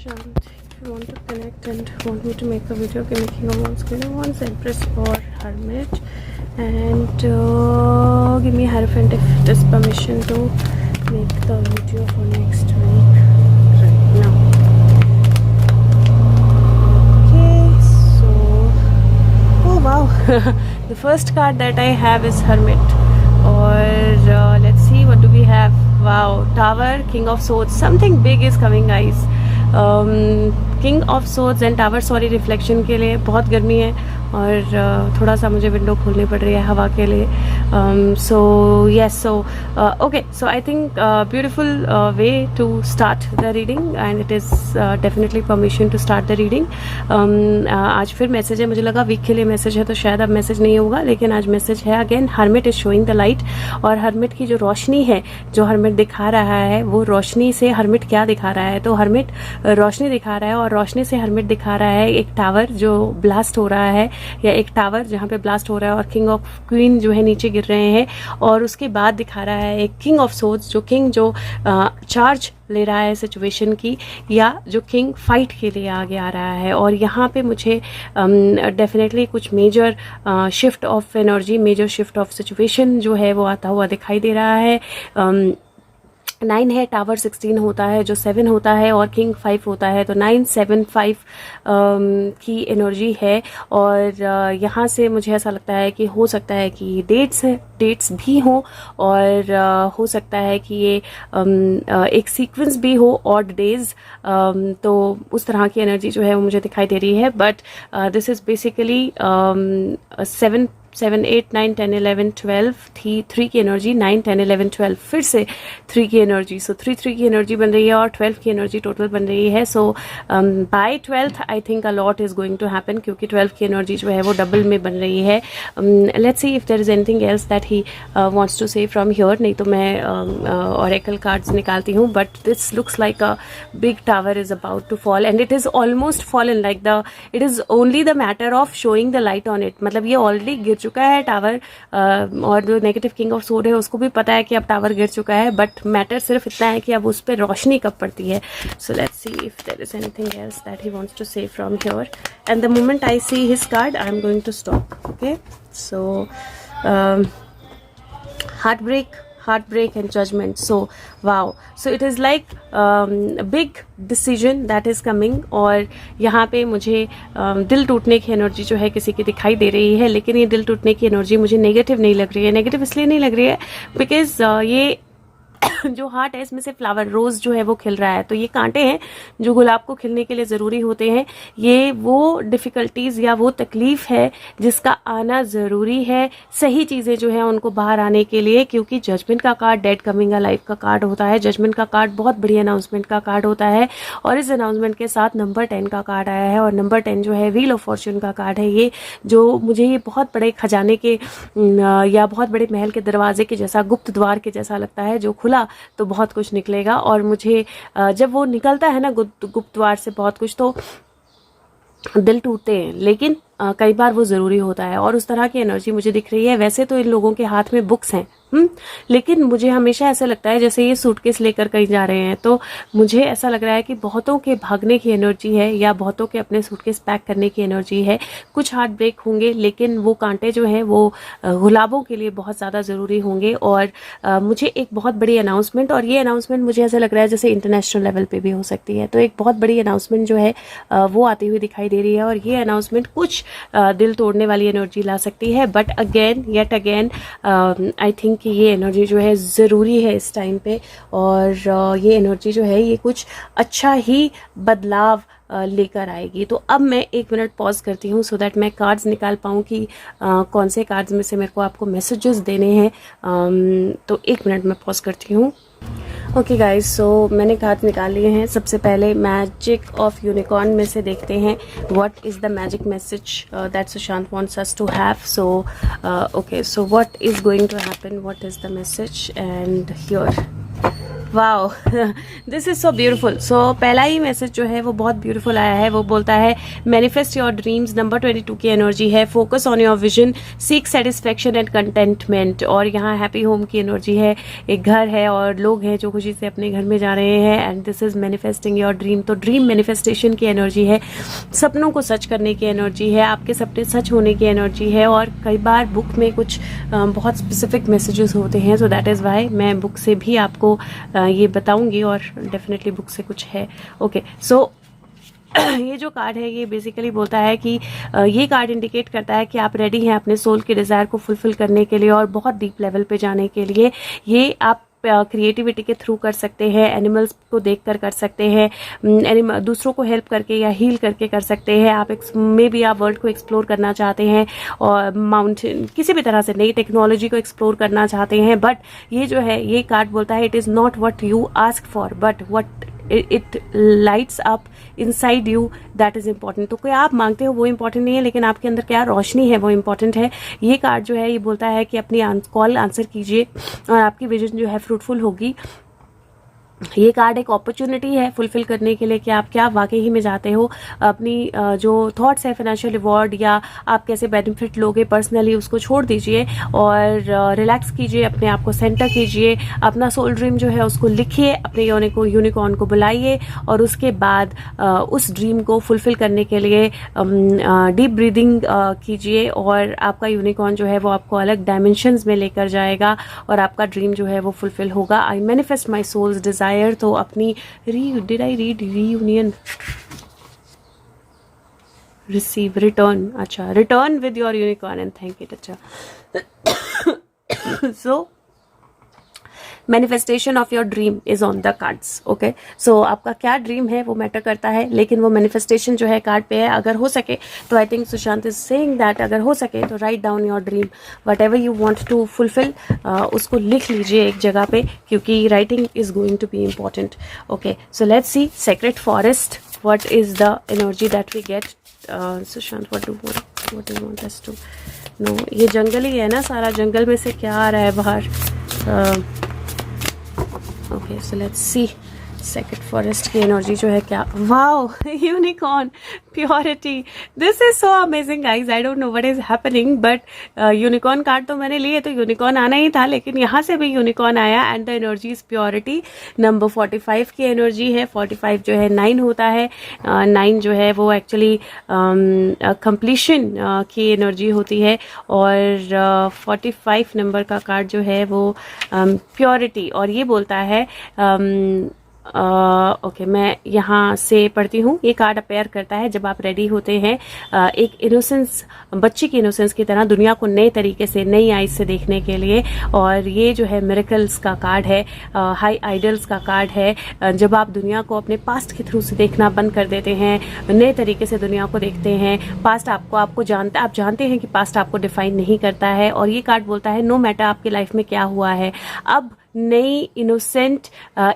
Prashant. If you want to connect and want me to make a video, making a once Empress or Hermit, and give me Hierophant if it is permission to make the video for next week right now. Okay, so oh wow, the first card that I have is Hermit, or let's see what do we have. Wow, Tower, King of Swords, something big is coming guys. King of swords and tower, sorry reflection के लिए बहुत गर्मी है और थोड़ा सा मुझे window खोलनी पड़ रही है हवा के लिए. So yes, so okay, so I think beautiful way to start the reading and it is definitely permission to start the reading. आज फिर मैसेज है, मुझे लगा वीक के लिए मैसेज है तो शायद अब मैसेज नहीं होगा, लेकिन आज मैसेज है. Again hermit is showing the light, और हर्मिट की जो रोशनी है जो हर्मिट दिखा रहा है वो रोशनी से हर्मिट क्या दिखा रहा है, तो हर्मिट रोशनी दिखा रहा है और रोशनी से हर्मिट दिखा रहा है एक टावर जो ब्लास्ट हो रहा है, या एक टावर जहाँ पे ब्लास्ट हो रहा है और किंग ऑफ क्वीन जो है नीचे गिर रहे हैं. और उसके बाद दिखा रहा है एक किंग ऑफ सोर्ड्स, जो किंग जो चार्ज ले रहा है सिचुएशन की, या जो किंग फाइट के लिए आगे आ रहा है. और यहाँ पे मुझे डेफिनेटली कुछ major shift of energy, major shift of situation जो है वो आता हुआ दिखाई दे रहा है. 9 है, टावर 16 होता है, जो 7 होता है और किंग 5 होता है, तो 9 7 5 की एनर्जी है. और यहाँ से मुझे ऐसा लगता है कि हो सकता है कि डेट्स भी हों, और हो सकता है कि ये एक सीक्वेंस भी हो, ऑड डेज, तो उस तरह की एनर्जी जो है वो मुझे दिखाई दे रही है. बट दिस इज़ बेसिकली 7 8 9 10 11 12 3 की एनर्जी, 9 10 11 12 फिर से 3 की एनर्जी, सो 3 की एनर्जी बन रही है और 12 की एनर्जी टोटल बन रही है. So by 12th I think a lot is going to happen, क्योंकि 12 की एनर्जी जो है वो डबल में बन रही है. Let's see if there is anything else that he wants to say from here, नहीं तो मैं ऑरेकल कार्ड्स निकालती हूँ. But this looks like a big tower is about to fall, and it is almost fallen, like it is only the matter of showing the light on it. मतलब ये already गिर चुका है tower, और जो negative king of sword है उसको भी पता है कि अब टावर गिर चुका है, बट मैटर सिर्फ इतना है कि अब उस पर रोशनी कब पड़ती है. So let's see if there is anything else that he wants to say from here, and the moment I see his card I am going to stop. Okay, so heartbreak and judgment. So wow, so it is like big decision that is coming. और यहाँ पे मुझे दिल टूटने की energy जो है किसी की दिखाई दे रही है, लेकिन ये दिल टूटने की एनर्जी मुझे नेगेटिव नहीं लग रही है. नेगेटिव इसलिए नहीं लग रही है बिकॉज ये जो हार्ट है इसमें से फ्लावर रोज जो है वो खिल रहा है, तो ये कांटे हैं जो गुलाब को खिलने के लिए ज़रूरी होते हैं. ये वो डिफ़िकल्टीज़ या वो तकलीफ़ है जिसका आना ज़रूरी है, सही चीज़ें जो है उनको बाहर आने के लिए. क्योंकि जजमेंट का card dead coming a life का कार्ड होता है. जजमेंट का कार्ड बहुत बड़ी अनाउंसमेंट का कार्ड होता है, और इस अनाउंसमेंट के साथ नंबर 10 का कार्ड आया है, और नंबर 10 जो है व्हील ऑफ फॉर्च्यून का कार्ड है. ये जो मुझे ये बहुत बड़े खजाने के या बहुत बड़े महल के दरवाजे के जैसा, गुप्त द्वार के जैसा लगता है, जो खुला तो बहुत कुछ निकलेगा. और मुझे जब वो निकलता है ना गुप्त द्वार से बहुत कुछ, तो दिल टूटते हैं, लेकिन कई बार वो ज़रूरी होता है. और उस तरह की एनर्जी मुझे दिख रही है. वैसे तो इन लोगों के हाथ में बुक्स हैं, लेकिन मुझे हमेशा ऐसा लगता है जैसे ये सूटकेस लेकर कहीं जा रहे हैं, तो मुझे ऐसा लग रहा है कि बहुतों के भागने की एनर्जी है, या बहुतों के अपने सूटकेस पैक करने की एनर्जी है. कुछ हार्ट ब्रेक होंगे, लेकिन वो कांटे जो हैं वो गुलाबों के लिए बहुत ज़्यादा ज़रूरी होंगे. और मुझे एक बहुत बड़ी अनाउंसमेंट, और ये अनाउंसमेंट मुझे ऐसा लग रहा है जैसे इंटरनेशनल लेवल पर भी हो सकती है, तो एक बहुत बड़ी अनाउंसमेंट जो है वो आती हुई दिखाई दे रही है. और ये अनाउंसमेंट कुछ दिल तोड़ने वाली एनर्जी ला सकती है, but yet again I think कि ये एनर्जी जो है ज़रूरी है इस टाइम पे. और ये एनर्जी जो है ये कुछ अच्छा ही बदलाव लेकर आएगी. तो अब मैं 1 मिनट पॉज करती हूँ सो दैट मैं कार्ड्स निकाल पाऊँ कि कौन से कार्ड्स में से मेरे को आपको मैसेजेस देने हैं. तो 1 मिनट में पॉज करती हूँ. ओके गाइज, सो मैंने कार्ड निकाल लिए हैं. सबसे पहले मैजिक ऑफ यूनिकॉर्न में से देखते हैं what is the magic message that Sushant wants us to have. So okay, so what is going to happen, what is the message, and here wow, this is so beautiful. So पहला ही message जो है वो बहुत beautiful आया है। वो बोलता है मैनिफेस्ट योर ड्रीम्स, नंबर 22 की एनर्जी है। Focus on your vision, seek satisfaction and contentment. और यहाँ हैप्पी होम की एनर्जी है, एक घर है और लोग हैं जो खुशी से अपने घर में जा रहे हैं। And this is manifesting your dream. तो ड्रीम मैनिफेस्टेशन की एनर्जी है, सपनों को सच करने की एनर्जी है, आपके सपने सच होने की एनर्जी है। और कई बार बुक में कुछ बहुत स्पेसिफिक मैसेजेस होते हैं, सो दैट इज़ वाई मैं बुक से भी आपको ये बताऊंगी, और डेफिनेटली बुक से कुछ है। ओके, सो ये जो कार्ड है ये बेसिकली बोलता है कि ये कार्ड इंडिकेट करता है कि आप रेडी हैं अपने सोल के डिज़ायर को फुलफिल करने के लिए और बहुत डीप लेवल पे जाने के लिए। ये आप क्रिएटिविटी के थ्रू कर सकते हैं, एनिमल्स को देखकर कर सकते हैं, दूसरों को हेल्प करके या हील करके कर सकते हैं। आप मे बी आप वर्ल्ड को एक्सप्लोर करना चाहते हैं और माउंटेन किसी भी तरह से नई टेक्नोलॉजी को एक्सप्लोर करना चाहते हैं। बट ये जो है ये कार्ड बोलता है it is not what you ask for but what it lights up inside you, that is important. तो कोई आप मांगते हो वो इम्पॉर्टेंट नहीं है, लेकिन आपके अंदर क्या रोशनी है वो इम्पॉर्टेंट है। ये कार्ड जो है ये बोलता है कि अपनी कॉल आंसर कीजिए और आपकी विजन जो है फ्रूटफुल होगी। ये कार्ड एक अपॉर्चुनिटी है फुलफिल करने के लिए कि आप क्या वाकई ही में चाहते हो। अपनी जो थॉट्स है फाइनेंशियल रिवॉर्ड या आप कैसे बेनिफिट लोगे पर्सनली, उसको छोड़ दीजिए और रिलैक्स कीजिए, अपने आप को सेंटर कीजिए, अपना सोल ड्रीम जो है उसको लिखिए, अपने यूनिकॉर्न को बुलाइए और उसके बाद उस ड्रीम को फुलफिल करने के लिए डीप ब्रीदिंग कीजिए और आपका यूनिकॉर्न जो है वो आपको अलग डायमेंशंस में लेकर जाएगा और आपका ड्रीम जो है वो फुलफिल होगा। I manifest my soul's desire. तो अपनी did I read reunion, receive, return, अच्छा, return with your unicorn and thank it. अच्छा, so manifestation of your dream is on the cards. Okay, so आपका क्या ड्रीम है वो matter करता है, लेकिन वो मैनिफेस्टेशन जो है कार्ड पे है। अगर हो सके तो I think Sushant is saying that अगर हो सके तो write down your dream, whatever you want to fulfil, उसको लिख लीजिए एक जगह पे, क्योंकि writing is going to be important. Okay, so let's see secret forest, what is the energy that we get? Sushant, what do you want us to know? ये जंगल ही है ना सारा, जंगल में से क्या आ रहा है बाहर? Okay, so let's see secret forest की एनर्जी जो है क्या। Wow, unicorn, purity, this is so amazing guys. I don't know what is happening but unicorn card तो मैंने लिए तो यूनिकॉर्न आना ही था, लेकिन यहाँ से भी यूनिकॉर्न आया and the energy is purity. Number 45 की एनर्जी है। 45 जो है 9 होता है, 9 जो है वो एक्चुअली कंप्लीशन की एनर्जी होती है और 45 नंबर का कार्ड जो है वो प्योरिटी और ये बोलता है ओके, मैं यहाँ से पढ़ती हूँ। ये कार्ड अपेयर करता है जब आप रेडी होते हैं एक इनोसेंस, बच्चे की इनोसेंस की तरह दुनिया को नए तरीके से, नई आइज से देखने के लिए। और ये जो है मिरेकल्स का कार्ड है, हाई आइडल्स का कार्ड है। जब आप दुनिया को अपने पास्ट के थ्रू से देखना बंद कर देते हैं, नए तरीके से दुनिया को देखते हैं, पास्ट आप जानते हैं कि पास्ट आपको डिफाइन नहीं करता है। और ये कार्ड बोलता है नो मैटर आपकी लाइफ में क्या हुआ है, अब नई इनोसेंट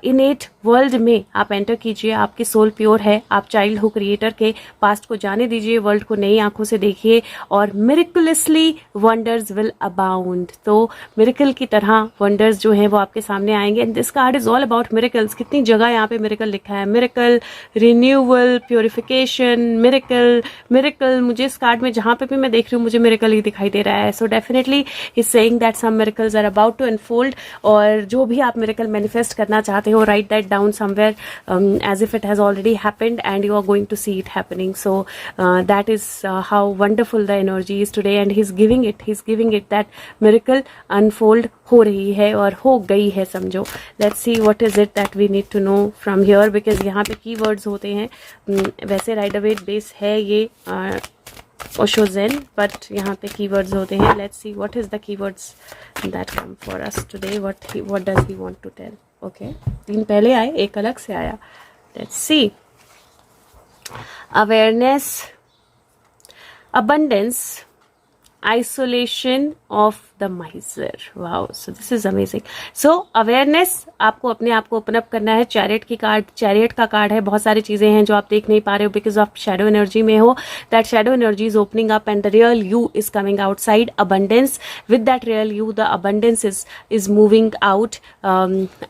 इनेट वर्ल्ड में आप एंटर कीजिए। आपकी सोल प्योर है, आप चाइल्ड हो क्रिएटर के, पास्ट को जाने दीजिए, वर्ल्ड को नई आंखों से देखिए और मिरेकुलसली वंडर्स विल अबाउंड। तो मिरेकल की तरह वंडर्स जो हैं वो आपके सामने आएंगे and this card is all about miracles. कितनी जगह यहाँ पे मिरेकल लिखा है, मिरेकल, रिन्यूअल, प्योरिफिकेशन, मिरेकल। मुझे इस कार्ड में जहां पे भी मैं देख रही हूँ मुझे मिरेकल ही दिखाई दे रहा है। So definitely he saying that some miracles are about to unfold. और जो भी आप मिरेकल मैनिफेस्ट करना चाहते हो, right that down somewhere as if it has already happened and you are going to see it happening. So that is how wonderful the energy is today and he's giving it that miracle unfold हो रही है और हो गई है समझो। Let's see what is it that we need to know from here because यहाँ पे keywords होते हैं। वैसे राइडर वेट बेस है ये ओशो ज़ेन, बट यहाँ पे keywords होते हैं। Let's see what is the keywords that come for us today. What does he want to tell? Okay, 3 पहले आए, एक अलग से आया। Let's see, awareness, abundance, isolation of the माइजर. Wow, so this is amazing. So awareness, आपको अपने आप को ओपन अप करना है. चैरियट की कार्ड, चैरियट का कार्ड है. बहुत सारी चीजें हैं जो आप देख नहीं पा रहे हो बिकॉज ऑफ शैडो एनर्जी में हो. That shadow energy is opening up and the real you is coming outside. Abundance, with that real you the abundance is moving out.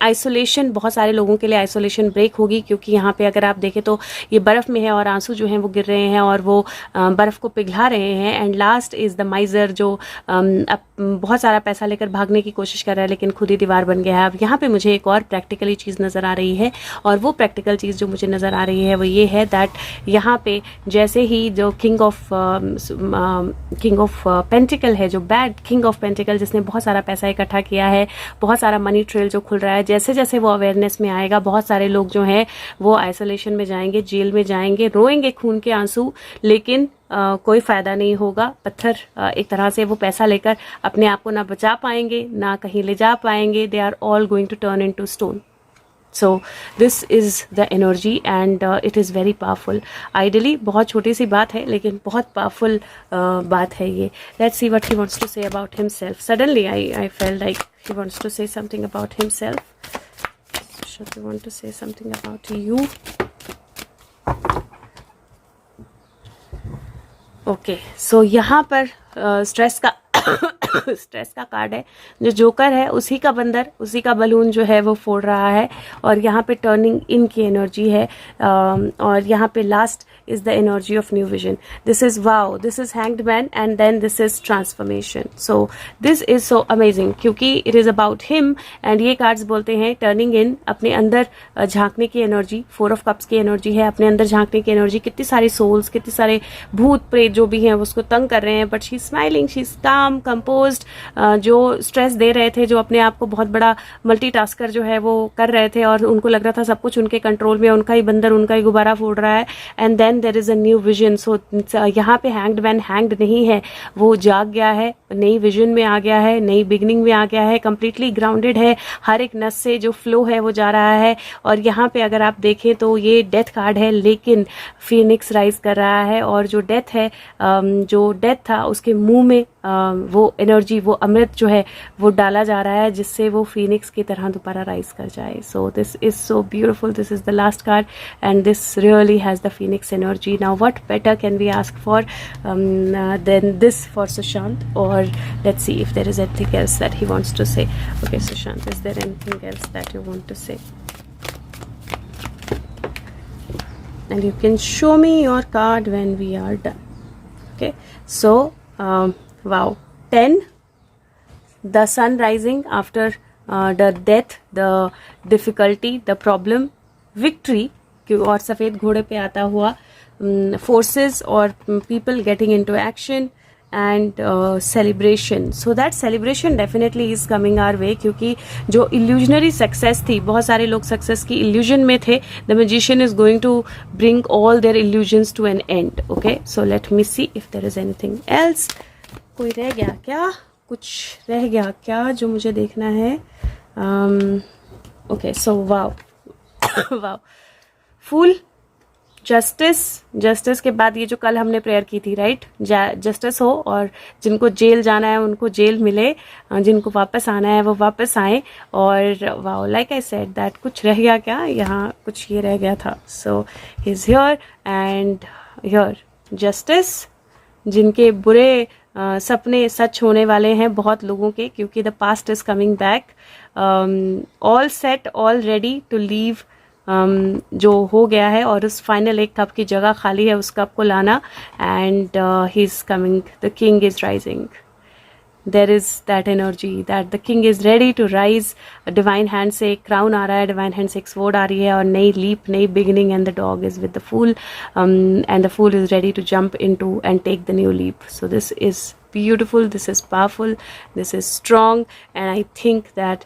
Isolation, बहुत सारे लोगों के लिए आइसोलेशन ब्रेक होगी, क्योंकि यहाँ पे अगर आप देखें तो ये बर्फ में है और आंसू जो हैं वो गिर रहे हैं और वो बर्फ को पिघला रहे हैं. एंड लास्ट इज द माइजर, जो अब बहुत सारा पैसा लेकर भागने की कोशिश कर रहा है लेकिन खुद ही दीवार बन गया है. अब यहाँ पे मुझे एक और प्रैक्टिकली चीज़ नज़र आ रही है, और वो प्रैक्टिकल चीज़ जो मुझे नज़र आ रही है वो ये है दैट यहाँ पे जैसे ही जो किंग ऑफ पेंटिकल है, जो बैड किंग ऑफ पेंटिकल, जिसने बहुत सारा पैसा इकट्ठा किया है, बहुत सारा मनी ट्रेल जो खुल रहा है, जैसे जैसे वो अवेयरनेस में आएगा, बहुत सारे लोग जो हैं वो आइसोलेशन में जाएंगे, जेल में जाएंगे, रोएंगे खून के आंसू, लेकिन कोई फायदा नहीं होगा. पत्थर एक तरह से वो पैसा लेकर अपने आप को ना बचा पाएंगे ना कहीं ले जा पाएंगे. They are all going to turn into stone. So this is the energy and it is very powerful. Ideally बहुत छोटी सी बात है लेकिन बहुत पावरफुल बात है ये. Let's see what he wants to say about himself. Suddenly I felt like he wants to say something about himself. Should he want to say something about you? Okay, so यहाँ पर stress का stress का card है. जो joker है उसी का बंदर, उसी का बलून जो है वो फोड़ रहा है, और यहाँ पे टर्निंग इन की एनर्जी है. और यहाँ पे last is the energy of new vision. This is wow, this is hanged man and then this is transformation. So this is so amazing क्योंकि it is about him. And ये cards बोलते हैं turning in, अपने अंदर झांकने की energy. 4 of cups की energy है, अपने अंदर झांकने की एनर्जी. कितनी सारी सोल्स, कितने सारे भूत प्रेत जो भी हैं उसको तंग कर रहे हैं, but she is smiling, she is काम, कंपोज्ड. जो स्ट्रेस दे रहे थे, जो अपने आप को बहुत बड़ा मल्टीटास्कर जो है वो कर रहे थे और उनको लग रहा था सब कुछ उनके कंट्रोल में, उनका ही बंदर उनका ही गुब्बारा फोड़ रहा है. And then there is a new vision. So यहाँ पे हैंग्ड मैन हैंग्ड नहीं है, वो जाग गया है, नई विजन में आ गया है, नई बिगनिंग में आ गया है, कंप्लीटली ग्राउंडेड है. हर एक नस से जो फ्लो है वो जा रहा है. और यहाँ पे अगर आप देखें तो ये डेथ कार्ड है, लेकिन फीनिक्स राइज कर रहा है. और जो डेथ है, जो डेथ था उसके मुंह में वो एनर्जी, वो अमृत जो है वो डाला जा रहा है, जिससे वो फीनिक्स की तरह दोबारा राइज कर जाए. So this is so beautiful. This is the last card and this really has the phoenix energy. Now what better can we ask for then this for Sushant? और let's see if there is anything else that he wants to say. Okay Sushant, is there anything else that you want to say? And you can show me your card when we are done. Okay, so wow, 10, the sun rising after the death, the difficulty, the problem, victory, और सफेद घोड़े पे आता हुआ, forces और people getting into action and celebration. So that celebration definitely is coming our way, क्योंकि जो illusionary success थी, बहुत सारे लोग success की illusion में थे. The magician is going to bring all their illusions to an end. Okay, so let me see if there is anything else. कोई रह गया क्या? कुछ रह गया क्या जो मुझे देखना है? Okay, so wow, wow, Fool, justice के बाद ये जो कल हमने प्रेयर की थी, राइट, जस्टिस हो और जिनको जेल जाना है उनको जेल मिले, जिनको वापस आना है वो वापस आए. और wow, like I said that कुछ रह गया क्या? यहाँ कुछ ये रह गया था. So he is here and here justice. जिनके बुरे सपने सच होने वाले हैं बहुत लोगों के, क्योंकि the past is coming back. All set, all ready to leave. जो हो गया है और उस फाइनल एक कप की जगह खाली है, उस कप को लाना. And he is coming, the king is rising. There is that energy that the king is ready to rise. Divine hand से एक क्राउन आ रहा है, डिवाइन हैंड से एक स्वॉर्ड आ रही है और नई लीप, नई beginning. And the dog is with the fool and the fool is ready to jump into and take the new leap. So this is beautiful, this is powerful, this is strong, and I think that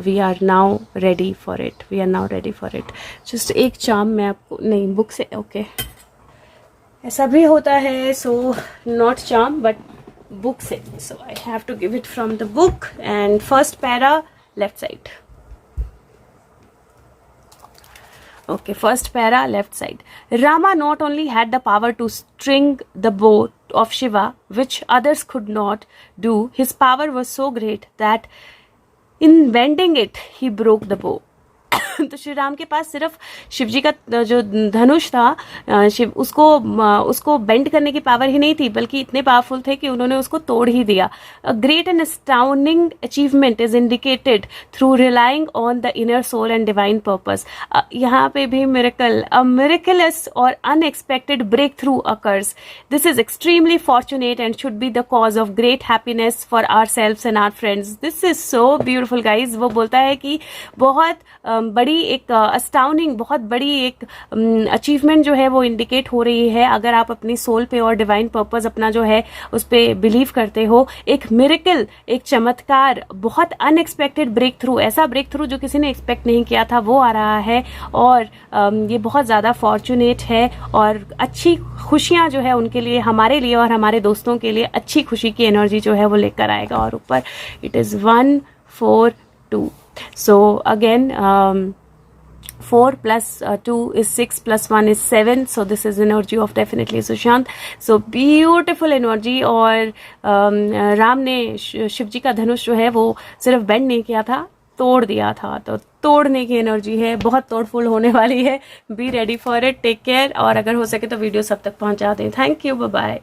we are now ready for it. We are now ready for it. Just एक चाम मैं आपको, नहीं book से, okay ऐसा भी होता है. सो नॉट चाम बट बुक से. So I have to give it from the book. And first para left side. Okay, first para, left side. Rama not only had the power to string the bow of Shiva, which others could not do, his power was so great that in bending it, he broke the bow. तो श्री राम के पास सिर्फ शिव जी का जो धनुष था, शिव उसको bend करने की power ही नहीं थी, बल्कि इतने पावरफुल थे कि उन्होंने उसको तोड़ ही दिया. A great and astounding achievement is indicated through relying on the inner soul and divine purpose. यहाँ पे भी मिरेकल, अ मिरेकलस और unexpected breakthrough occurs. This is extremely fortunate and should be the cause of great happiness for ourselves and our friends. This is so beautiful guys. वो बोलता है कि बहुत बड़ी एक अस्टाउनिंग, बहुत बड़ी एक अचीवमेंट जो है वो इंडिकेट हो रही है अगर आप अपनी सोल पे और डिवाइन पर्पस अपना जो है उस पर बिलीव करते हो. एक मिरेकल, एक चमत्कार, बहुत अनएक्सपेक्टेड ब्रेक थ्रू, ऐसा ब्रेक थ्रू जो किसी ने एक्सपेक्ट नहीं किया था वो आ रहा है. और ये बहुत ज़्यादा फॉर्चुनेट है और अच्छी खुशियाँ जो है उनके लिए, हमारे लिए और हमारे दोस्तों के लिए अच्छी खुशी की एनर्जी जो है वो लेकर आएगा. और ऊपर it is 1 4 2. So again, 4 plus 2 is 6 plus 1 is 7. So this is energy of definitely Sushant. So beautiful energy. और राम ने शिव जी का धनुष जो है वो सिर्फ बेंड नहीं किया था, तोड़ दिया था. तो तोड़ने की एनर्जी है, बहुत तोड़फुल होने वाली है. Be ready for it. Take care. और अगर हो सके तो वीडियो सब तक पहुंचा दें. Thank you. Bye bye.